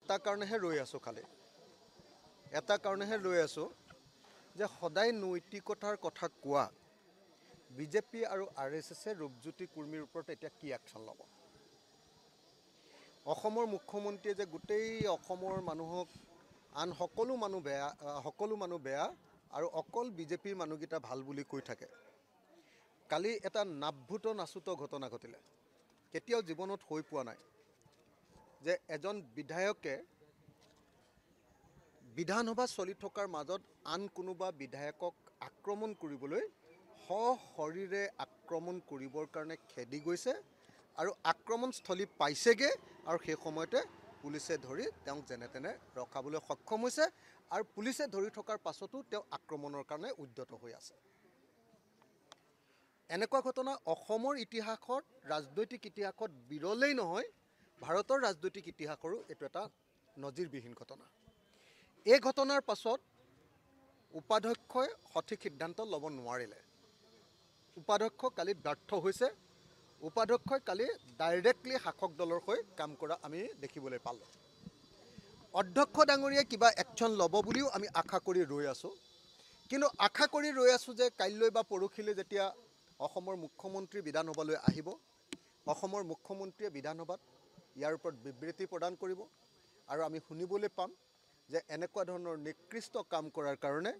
এটা কাৰণেহে ৰৈ আছোঁ খালি এটা কাৰণেহে ৰৈ আছোঁ যে সদায় নৈতিকতাৰ কথা কোৱা বিজেপি আৰু RSSে ৰূপজ্যোতি কুৰ্মীৰ ওপৰত এতিয়া কি একশ্যন ল'ব অসমৰ মুখ্যমন্ত্ৰীয়ে যে গোটেই অসমৰ মানুহক আন সকলো মানুহ বেয়া আৰু অকল বিজেপিৰ মানুহকেইটা ভাল বুলি কৈ থাকে কালি এটা নাভূত নাচুত ঘটনা ঘটিলে কেতিয়াও জীৱনত হৈ পোৱা নাই যে এজন বিধায়কে বিধানসভা চলি থকাৰ মাজত আন কোনোবা বিধায়কক আক্ৰমণ কৰিবলৈ সশৰীৰে আক্ৰমণ কৰিবৰ কাৰণে খেদি গৈছে আৰু আক্ৰমণস্থলী পাইছেগৈ আৰু সেই সময়তে পুলিচে ধৰি তেওঁক যেনে তেনে ৰখাবলৈ সক্ষম হৈছে আৰু পুলিচে ধৰি থকাৰ পাছতো তেওঁ আক্ৰমণৰ কাৰণে উদ্যত হৈ আছে এনেকুৱা ঘটনা অসমৰ ইতিহাসত ৰাজনৈতিক ইতিহাসত বিৰলেই নহয় ভাৰতৰ ৰাজনৈতিক ইতিহাসৰো এইটো এটা নজিৰবিহীন ঘটনা এই ঘটনাৰ পাছত উপাধ্যক্ষই সঠিক সিদ্ধান্ত ল'ব নোৱাৰিলে উপাধ্যক্ষ কালি ব্যৰ্থ হৈছে উপাধ্যক্ষই কালি ডাইৰেক্টলি শাসক দলৰ হৈ কাম কৰা আমি দেখিবলৈ পালোঁ অধ্যক্ষ ডাঙৰীয়াই কিবা একশ্যন ল'ব বুলিও আমি আশা কৰি ৰৈ আছোঁ কিন্তু আশা কৰি ৰৈ আছোঁ যে কাইলৈ বা পৰহিলৈ যেতিয়া অসমৰ মুখ্যমন্ত্ৰী বিধানসভালৈ আহিব অসমৰ মুখ্যমন্ত্ৰীয়ে বিধানসভাত ইয়াৰ ওপৰত বিবৃতি প্ৰদান কৰিব আৰু আমি শুনিবলৈ পাম যে এনেকুৱা ধৰণৰ নিকৃষ্ট কাম কৰাৰ কাৰণে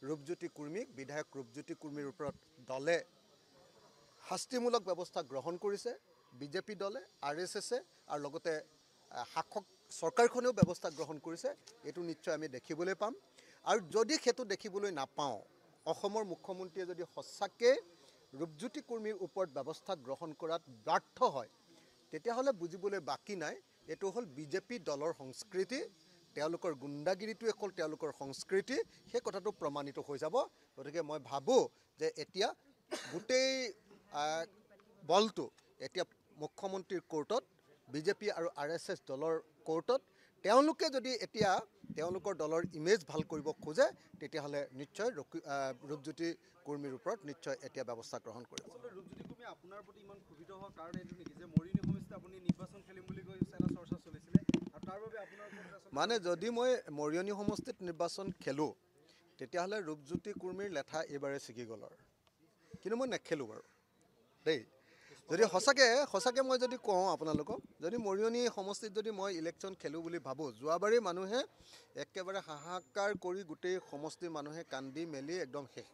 ৰূপজ্যোতি কুৰ্মীক বিধায়ক ৰূপজ্যোতি কুৰ্মীৰ ওপৰত দলে শাস্তিমূলক ব্যৱস্থা গ্ৰহণ কৰিছে বিজেপি দলে RSSে আৰু লগতে শাসক চৰকাৰখনেও ব্যৱস্থা গ্ৰহণ কৰিছে এইটো নিশ্চয় আমি দেখিবলৈ পাম আৰু যদি সেইটো দেখিবলৈ নাপাওঁ অসমৰ মুখ্যমন্ত্ৰীয়ে যদি সঁচাকৈ ৰূপজ্যোতি কুৰ্মীৰ ওপৰত ব্যৱস্থা গ্ৰহণ কৰাত ব্যৰ্থ হয় তেতিয়াহ'লে বুজিবলৈ বাকী নাই এইটো হ'ল বিজেপি দলৰ সংস্কৃতি তেওঁলোকৰ গুণ্ডাগিৰিটোৱে হ'ল তেওঁলোকৰ সংস্কৃতি সেই কথাটো প্ৰমাণিত হৈ যাব গতিকে মই ভাবোঁ যে এতিয়া গোটেই বলটো এতিয়া মুখ্যমন্ত্ৰীৰ কোৰ্টত বিজেপি আৰু RSS দলৰ কোৰ্টত তেওঁলোকে যদি এতিয়া তেওঁলোকৰ দলৰ ইমেজ ভাল কৰিব খোজে তেতিয়াহ'লে নিশ্চয় ৰূপজ্যোতি কুৰ্মীৰ ওপৰত নিশ্চয় এতিয়া ব্যৱস্থা গ্ৰহণ কৰিব ৰূপজ্যোতি কুৰ্মী আপোনাৰ প্ৰতি ইমান ক্ষোভিত হোৱাৰ কাৰণ এইটো নেকি যে মৰিয়নি সমষ্টিত আপুনি নিৰ্বাচন খেলিম বুলি কৈ এটা চৰ্চা চলিছিলে আৰু তাৰ বাবে আপোনাৰ মানে যদি মই মৰিয়নি সমষ্টিত নিৰ্বাচন খেলোঁ তেতিয়াহ'লে ৰূপজ্যোতি কুৰ্মীৰ লেঠা এইবাৰে ছিগি গ'ল আৰু কিন্তু মই নেখেলোঁ বাৰু দেই যদি সঁচাকৈ মই যদি কওঁ আপোনালোকক যদি মৰিয়নি সমষ্টিত যদি মই ইলেকশ্যন খেলোঁ বুলি ভাবোঁ যোৱাবাৰেই মানুহে একেবাৰে হাহাকাৰ কৰি গোটেই সমষ্টিৰ মানুহে কান্দি মেলি একদম শেষ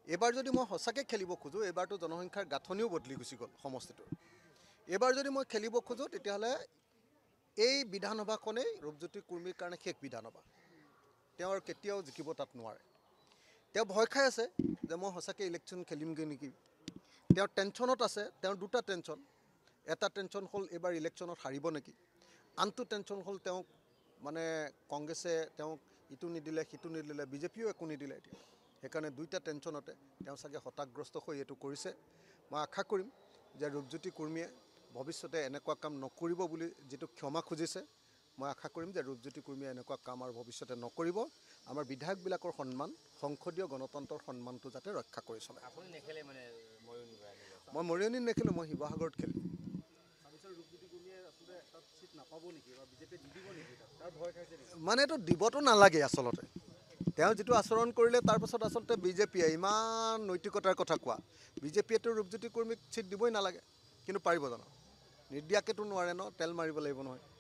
এইবাৰ যদি মই সঁচাকৈ খেলিব খোজোঁ এইবাৰতো জনসংখ্যাৰ গাঁথনিও বদলি গুচি গ'ল সমষ্টিটোৰ এইবাৰ যদি মই খেলিব খোজোঁ তেতিয়াহ'লে এই বিধানসভাখনেই ৰূপজ্যোতি কুৰ্মীৰ কাৰণে শেষ বিধানসভা তেওঁ আৰু কেতিয়াও জিকিব তাত নোৱাৰে তেওঁ ভয় খাই আছে যে মই সঁচাকৈ ইলেকশ্যন খেলিমগৈ নেকি তেওঁৰ টেনশ্যনত আছে তেওঁৰ দুটা টেনশ্যন এটা টেনশ্যন হ'ল এইবাৰ ইলেকশ্যনত হাৰিব নেকি আনটো টেনশ্যন হ'ল তেওঁক মানে কংগ্ৰেছে তেওঁক ইটো নিদিলে সিটো নিদিলে বিজেপিও একো নিদিলে এতিয়া সেইকাৰণে দুইটা টেনশ্যনতে তেওঁ চাগে হতাশগ্ৰস্ত হৈ এইটো কৰিছে মই আশা কৰিম যে ৰূপজ্যোতি কুৰ্মীয়ে ভৱিষ্যতে এনেকুৱা কাম নকৰিব বুলি যিটো ক্ষমা খুজিছে মই আশা কৰিম যে ৰূপজ্যোতি কুৰ্মীয়ে এনেকুৱা কাম আৰু ভৱিষ্যতে নকৰিব আমাৰ বিধায়কবিলাকৰ সন্মান সংসদীয় গণতন্ত্ৰৰ সন্মানটো যাতে ৰক্ষা কৰি চলে আপুনি নেখেলে মানে মই মৰিয়নিত নেখেলোঁ মই শিৱসাগৰত খেলিম মানে এইটো দিবতো নালাগে আচলতে তেওঁ যিটো আচৰণ কৰিলে তাৰপাছত আচলতে বিজেপিয়ে ইমান নৈতিকতাৰ কথা কোৱা বিজেপিয়েতো ৰূপজ্যোতি কুৰ্মীক ছিট দিবই নালাগে কিন্তু পাৰিব জানো নিদিয়াকৈতো নোৱাৰে ন তেল মাৰিব লাগিব নহয়